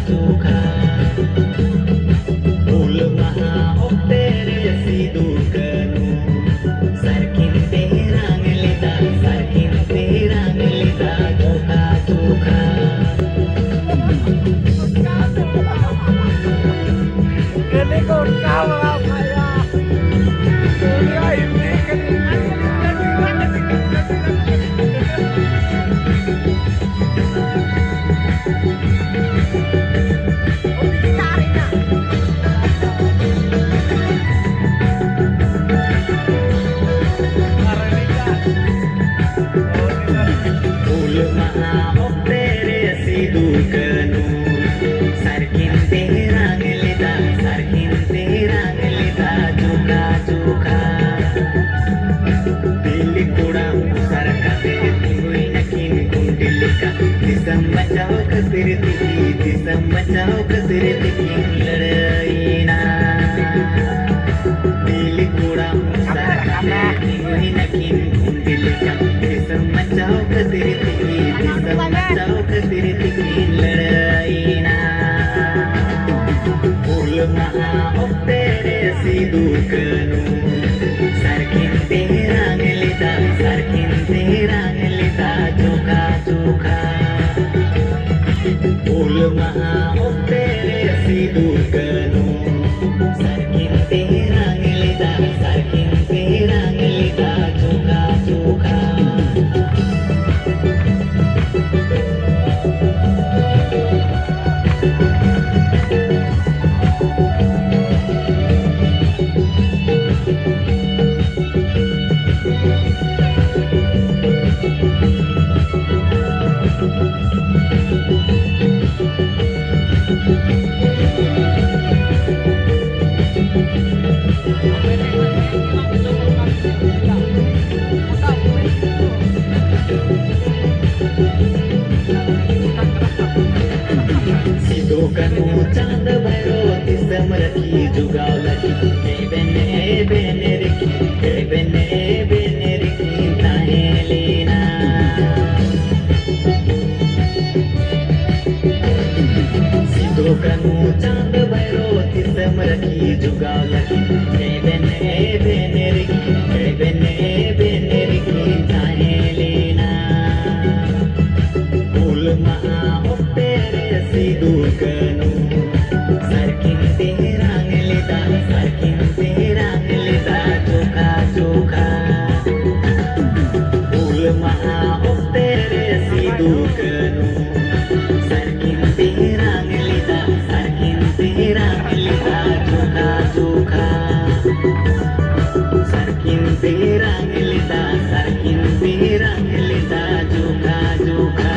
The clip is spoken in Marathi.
चोखा फूल महा तेरे सिदुकनु सारखीन ते रांगलिदा सारखीन ते रांगलिदा चोखा चोखा Ini kau kalah saya. Dunia ini kan फूल महा तेरे सिदुकनु सारखीन ते रांगलिदा सारखीन ते रांगलिदा चोखा चोखा दिल्ली कुड़ा सारखा ते तुई नकीन कुंडलिका दिसम बचाओ खतिर तिकी लड़ाईना दिल्ली कुड़ा सारखा ते तुई नकीन कुंडलिका दिसम बचाओ खतिर तिकी लड़ाईना फूल महा तेरे सिदुकनु सारखीन ते रांगलिदा सारखीन ते रांगलिदा चोखा चोखा फूल महा तेरे सिदुकनु सारखीन ते रांगलिदा सारखीन ते रांगलिदा चोखा चोखा सिदुकनु चांद भरो तिसम रखी जुगाव लगी ए बेने रखी ताहे लेना सिदुकनु चांद भरो तिसम रखी जुगाव लगी ए बेने रखी ताहे लेना फूल महा तेरे सिदुकनु सारखीन ते रांगलिदा सारखीन ते रांगलिदा चोखा चोखा फूल महा तेरे सिदुकनु सारखीन ते रांगलिदा सारखीन ते रांगलिदा चोखा चोखा सारखीन ते रांगलिदा सारखीन ते रांगलिदा चोखा चोखा